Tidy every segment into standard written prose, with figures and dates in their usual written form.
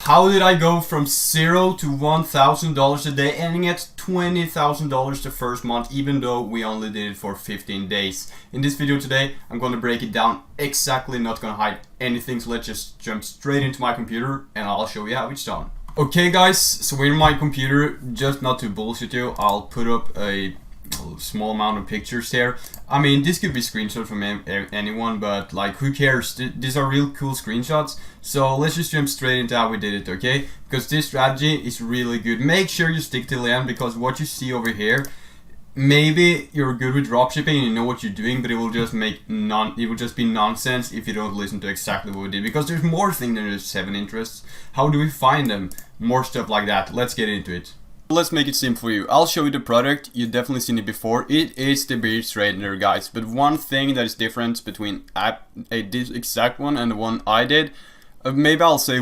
How did I go from $0 to $1,000 a day, ending at $20,000 the first month, even though we only did it for 15 days? In this video today, I'm going to break it down exactly, not going to hide anything, so let's just jump straight into my computer and I'll show you how it's done. Okay guys, so we're in my computer. Just not to bullshit you, I'll put up a small amount of pictures here. I mean, this could be screenshots from anyone, but like, who cares? These are real cool screenshots. So let's just jump straight into how we did it, okay? Because this strategy is really good. Make sure you stick till the end, because what you see over here, maybe you're good with dropshipping and you know what you're doing, but it will just be nonsense if you don't listen to exactly what we did, because there's more things than just 7 interests. How do we find them? More stuff like that. Let's get into it. Let's make it simple for you. I'll show you the product. You've definitely seen it before. It is the beard straightener, guys. But one thing that is different between this exact one and the one I did, maybe I'll say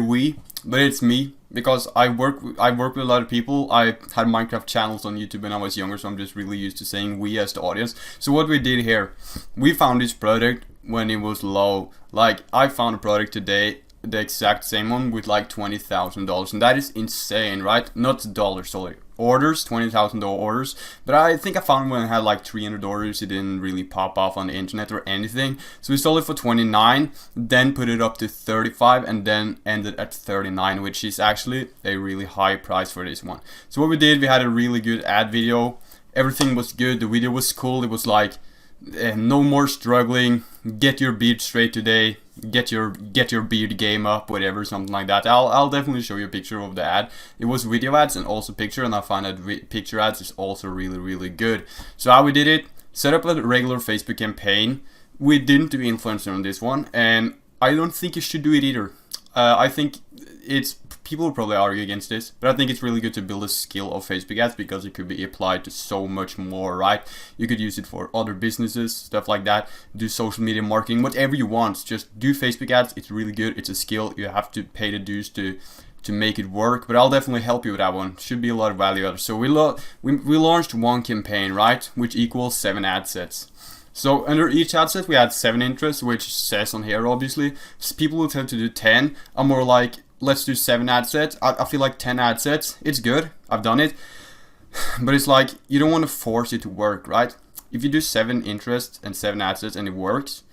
but it's me, because I work with a lot of people. I had Minecraft channels on YouTube when I was younger, so I'm just really used to saying we as the audience. So what we did here, we found this product when it was low. Like, I found a product today, the exact same one, with like $20,000, and that is insane, right? Not dollars, sorry, orders, $20,000 orders. But I think I found when I had like 300 orders, it didn't really pop off on the internet or anything. So we sold it for 29, then put it up to 35, and then ended at 39, which is actually a really high price for this one. So what we did, we had a really good ad video. Everything was good. The video was cool. It was like, no more struggling, get your beard straight today, get your beard game up, whatever, something like that. I'll definitely show you a picture of the ad. It was video ads and also picture, and I find that picture ads is also really good. So how we did it, set up a regular Facebook campaign. We didn't do influencer on this one, and I don't think you should do it either. I think people will probably argue against this, but I think it's really good to build a skill of Facebook ads, because it could be applied to so much more, right? You could use it for other businesses, stuff like that, do social media marketing, whatever you want. Just do Facebook ads. It's really good. It's a skill. You have to pay the dues to make it work, but I'll definitely help you with that one. Should be a lot of value out of it. So we launched one campaign, right, which equals 7 ad sets. So under each ad set we had 7 interests, which says on here obviously. People will tend to do 10. I'm more like, let's do 7 ad sets. I feel like 10 ad sets, it's good. I've done it. But it's like, you don't want to force it to work, right? If you do 7 interests and 7 ad sets and it works,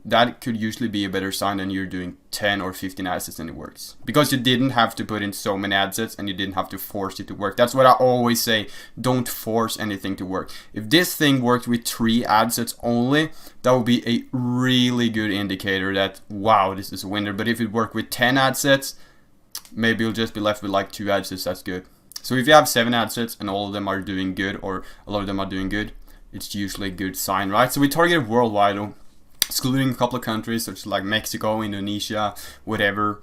that could usually be a better sign than you're doing 10 or 15 ad sets and it works. Because you didn't have to put in so many ad sets and you didn't have to force it to work. That's what I always say. Don't force anything to work. If this thing worked with 3 ad sets only, that would be a really good indicator that, wow, this is a winner. But if it worked with 10 ad sets, maybe you'll just be left with like 2 ad sets. That's good. So if you have 7 ad sets and all of them are doing good, or a lot of them are doing good, it's usually a good sign, right? So we targeted worldwide, though, excluding a couple of countries such as like Mexico, Indonesia, whatever.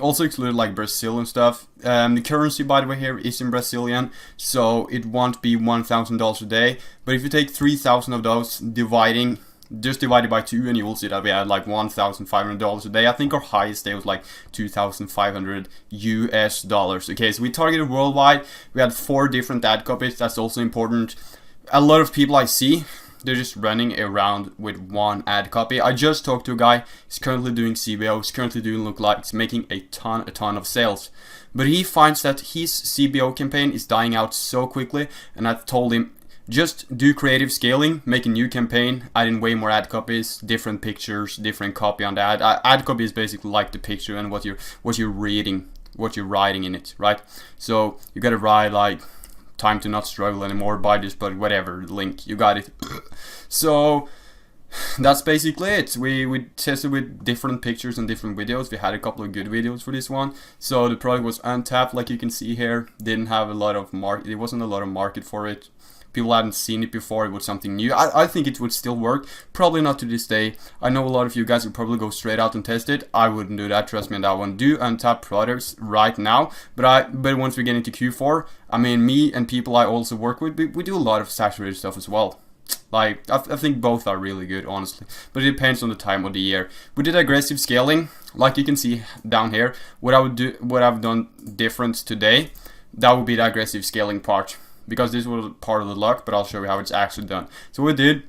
Also excluded like Brazil and stuff. The currency, by the way, here is in Brazilian, so it won't be $1,000 a day. But if you take 3,000 of those, just divide it by 2, and you will see that we had like $1,500 a day. I think our highest day was like $2,500 US. Okay, so we targeted worldwide. We had 4 different ad copies. That's also important. A lot of people I see, they're just running around with 1 ad copy. I just talked to a guy. He's currently doing CBO. He's currently doing lookalikes, making a ton of sales. But he finds that his CBO campaign is dying out so quickly, and I've told him, just do creative scaling, make a new campaign, add in way more ad copies, different pictures, different copy on the ad. Ad copy is basically like the picture and what you're reading, what you're writing in it, right? So you gotta write like, time to not struggle anymore, buy this, but whatever, link, you got it. So that's basically it. We tested with different pictures and different videos. We had a couple of good videos for this one. So the product was untapped, like you can see here. Didn't have a lot of market. There wasn't a lot of market for it. People hadn't seen it before. It was something new. I think it would still work. Probably not to this day. I know a lot of you guys would probably go straight out and test it. I wouldn't do that. Trust me on that one. Do untapped products right now. But once we get into Q4, I mean, me and people I also work with, we do a lot of saturated stuff as well. Like, I think both are really good, honestly. But it depends on the time of the year. We did aggressive scaling, like you can see down here. What I've done different today, that would be the aggressive scaling part. Because this was part of the luck, but I'll show you how it's actually done. So what we did,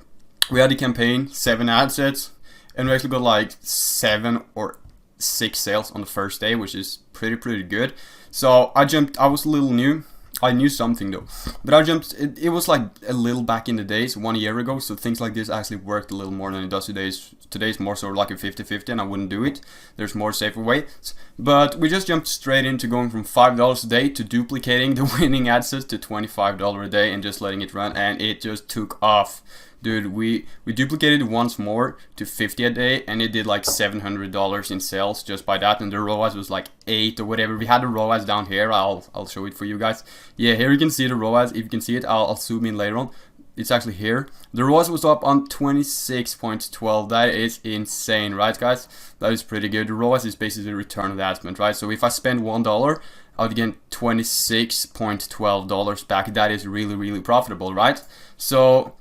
we had a campaign, 7 ad sets, and we actually got like 7 or 6 sales on the first day, which is pretty good. So I was a little new. I knew something though, but I jumped. It was like a little back in the days, 1 year ago. So things like this actually worked a little more than it does today. Today's more sort of like a 50-50, and I wouldn't do it. There's more safer ways. But we just jumped straight into going from $5 a day to duplicating the winning ad sets to $25 a day and just letting it run, and it just took off. Dude, we duplicated it once more to 50 a day, and it did like $700 in sales just by that, and the ROAS was like 8 or whatever. We had the ROAS down here. I'll show it for you guys. Yeah, here you can see the ROAS. If you can see it, I'll zoom in later on. It's actually here. The ROAS was up on 26.12. That is insane, right, guys? That is pretty good. The ROAS is basically return on ad spend, right? So if I spend $1, I'll get $26.12 back. That is really profitable, right? So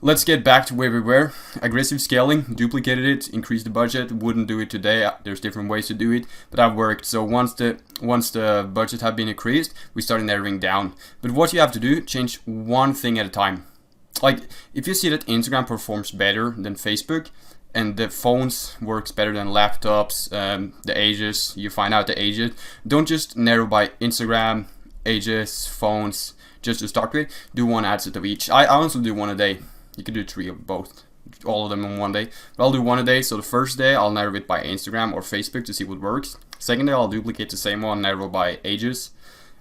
let's get back to where we were. Aggressive scaling, duplicated it, increased the budget. Wouldn't do it today. There's different ways to do it, but that worked. So once the budget had been increased, we started narrowing down. But what you have to do, change one thing at a time. Like if you see that Instagram performs better than Facebook, and the phones works better than laptops, the ages, you find out the ages. Don't just narrow by Instagram, ages, phones, just to start with. Do one ad set of each. I also do one a day. You can do 3 of both, all of them in one day. But I'll do one a day. So the first day I'll narrow it by Instagram or Facebook to see what works. Second day I'll duplicate the same one, narrow by ages.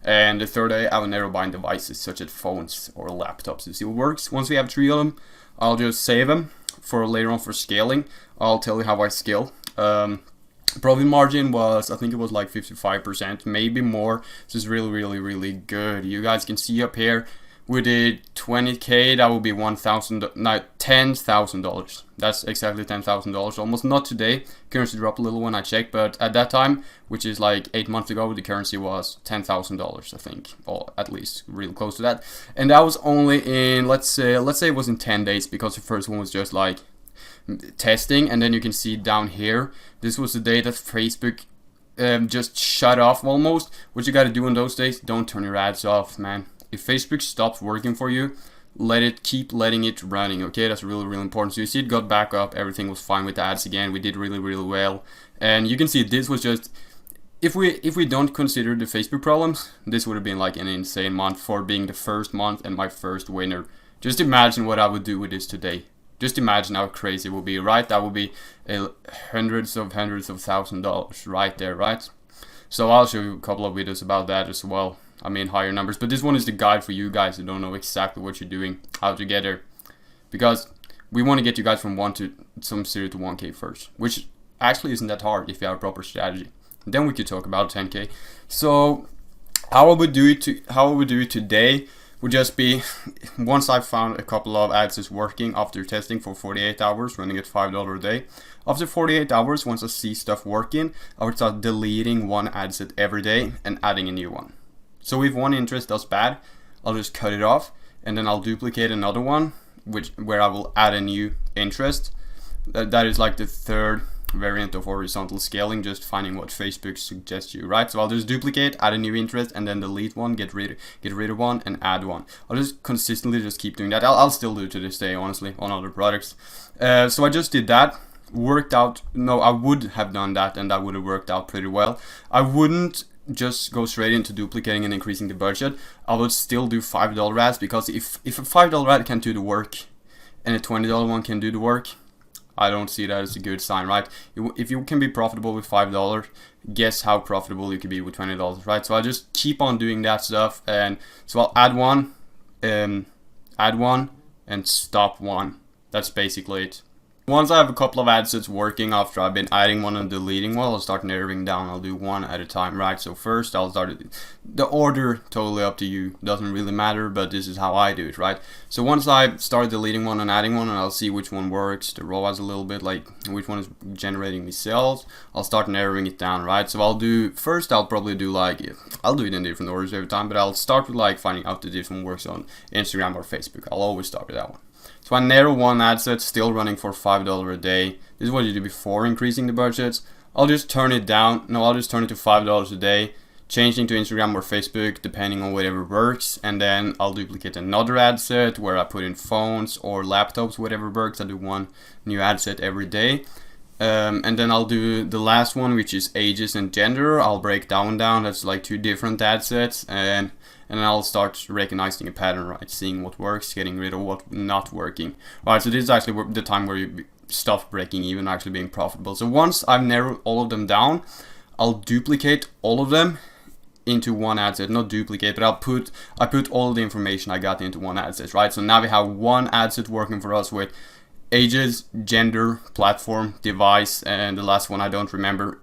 And the third day I will narrow by devices such as phones or laptops to see what works. Once we have 3 of them, I'll just save them for later on for scaling. I'll tell you how I scale. Profit margin was, I think it was like 55%, maybe more. This is really good. You guys can see up here, we did 20k. That would be $10,000. That's exactly $10,000. Almost not today. Currency dropped a little when I checked, but at that time, which is like 8 months ago, the currency was $10,000, I think, or at least really close to that. And that was only in let's say it was in 10 days, because the first one was just like testing. And then you can see down here, this was the day that Facebook just shut off almost. What you got to do in those days, don't turn your ads off, man. If Facebook stops working for you, keep letting it running, okay? That's really important. So you see it got back up, everything was fine with the ads again. We did really well. And you can see this was just, if we don't consider the Facebook problems, this would have been like an insane month for being the first month and my first winner. Just imagine what I would do with this today. Just imagine how crazy it would be, right? That would be hundreds of $1,000s right there, right? So I'll show you a couple of videos about that as well. I mean higher numbers, but this one is the guide for you guys who don't know exactly what you're doing, how to get there, because we want to get you guys from 0 to 1k first, which actually isn't that hard if you have a proper strategy. Then we could talk about 10k. So how I would do it today would just be, once I found a couple of ads is working after testing for 48 hours, running at $5 a day. After 48 hours, once I see stuff working, I would start deleting one ad set every day and adding a new one. So if one interest does bad, I'll just cut it off, and then I'll duplicate another one, where I will add a new interest. That is like the third variant of horizontal scaling, just finding what Facebook suggests you, right? So I'll just duplicate, add a new interest, and then delete one, get rid of one, and add one. I'll just consistently just keep doing that. I'll still do it to this day, honestly, on other products. So I just did that. Worked out. No, I would have done that, and that would have worked out pretty well. I wouldn't just go straight into duplicating and increasing the budget. I would still do $5 ads, because if a $5 ad can do the work and a $20 one can do the work, I don't see that as a good sign, right? If you can be profitable with $5, guess how profitable you can be with $20, right? So I just keep on doing that stuff, and so I'll add one, and stop one. That's basically it. Once I have a couple of ad sets working after I've been adding one and deleting one, I'll start narrowing down. I'll do one at a time, right? So first I'll start the order, totally up to you. Doesn't really matter, but this is how I do it, right? So once I start deleting one and adding one, and I'll see which one works, the ROAS a little bit, like which one is generating me sales, I'll start narrowing it down, right? So I'll do it in different orders every time, but I'll start with like finding out the different works on Instagram or Facebook. I'll always start with that one. So I narrow one ad set, still running for $5 a day. This is what you do before increasing the budgets. I'll just turn it down. No, I'll just turn it to $5 a day, changing to Instagram or Facebook, depending on whatever works. And then I'll duplicate another ad set where I put in phones or laptops, whatever works. I do one new ad set every day. And then I'll do the last one, which is ages and gender. I'll break down. That's like 2 different ad sets, and then I'll start recognizing a pattern, right? Seeing what works, getting rid of what not working. Alright, so this is actually the time where you stop breaking even, actually being profitable. So once I've narrowed all of them down, I'll duplicate all of them into one ad set. Not duplicate, but I put all the information I got into one ad set, right? So now we have one ad set working for us with ages, gender, platform, device, and the last one I don't remember,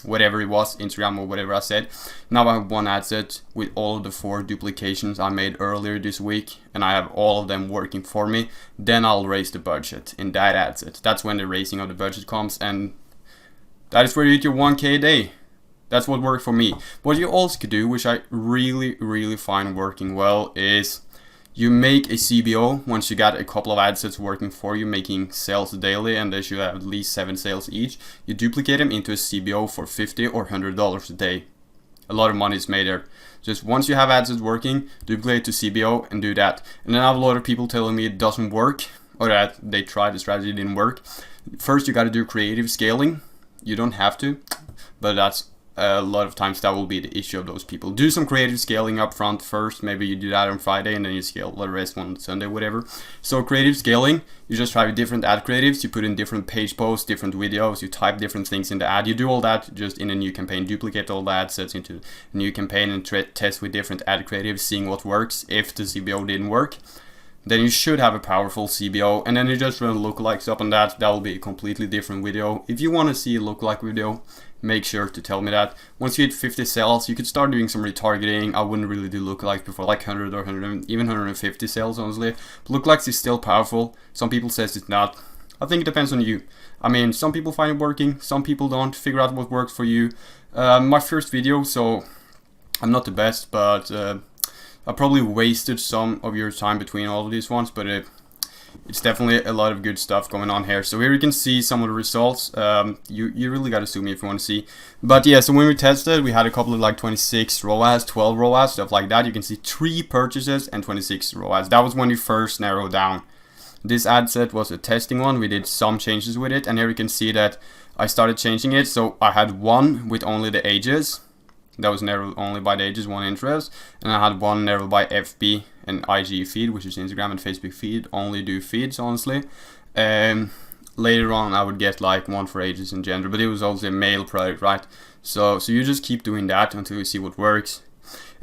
whatever it was, Instagram or whatever I said. Now I have one ad set with all of the 4 duplications I made earlier this week, and I have all of them working for me. Then I'll raise the budget in that ad set. That's when the raising of the budget comes, and that is where you hit your 1K a day. That's what worked for me. What you also could do, which I really find working well, is you make a CBO once you got a couple of ad sets working for you, making sales daily, and they should have at least 7 sales each. You duplicate them into a CBO for $50 or $100 a day. A lot of money is made there. Just once you have ad sets working, duplicate to CBO and do that. And then I have a lot of people telling me it doesn't work, or that they tried the strategy, didn't work. First, you got to do creative scaling. You don't have to, but that's a lot of times that will be the issue of those people. Do some creative scaling up front first. Maybe you do that on Friday and then you scale the rest on Sunday, whatever. So creative scaling, you just try different ad creatives, you put in different page posts, different videos, you type different things in the ad. You do all that just in a new campaign. Duplicate all the ad sets into a new campaign and test with different ad creatives, seeing what works. If the CBO didn't work, then you should have a powerful CBO, and then you just run lookalikes up on that. That will be a completely different video. If you want to see a lookalike video, make sure to tell me that. Once you hit 50 sales, you could start doing some retargeting. I wouldn't really do lookalikes before like 100 or 100, even 150 sales, honestly. But lookalikes is still powerful. Some people says it's not. I think it depends on you. I mean, some people find it working, some people don't. Figure out what works for you. My first video, so I'm not the best, but I probably wasted some of your time between all of these ones, but it's definitely a lot of good stuff going on here. So here you can see some of the results. You really got to zoom in if you want to see. But yeah, so when we tested, we had a couple of like 26 ROAS, 12 ROAS, stuff like that. You can see 3 purchases and 26 ROAS. That was when we first narrowed down. This ad set was a testing one. We did some changes with it, and here you can see that I started changing it. So I had one with only the ages. That was narrowed only by the ages, 1 interest, and I had one narrowed by FB and IG feed, which is Instagram and Facebook feed. Only do feeds, honestly. Later on, I would get like one for ages and gender, but it was also a male product, right? So you just keep doing that until you see what works.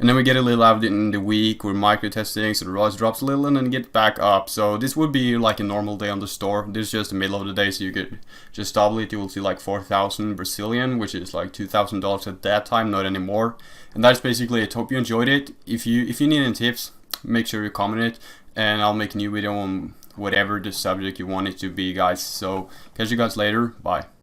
And then we get a little out in the week, we're micro testing, so the ROAS drops a little and then get back up. So this would be like a normal day on the store. This is just the middle of the day, so you could just double it. You will see like 4,000 Brazilian, which is like $2,000 at that time, not anymore. And that's basically it. Hope you enjoyed it. If you need any tips, make sure you comment it, and I'll make a new video on whatever the subject you want it to be, guys. So catch you guys later. Bye.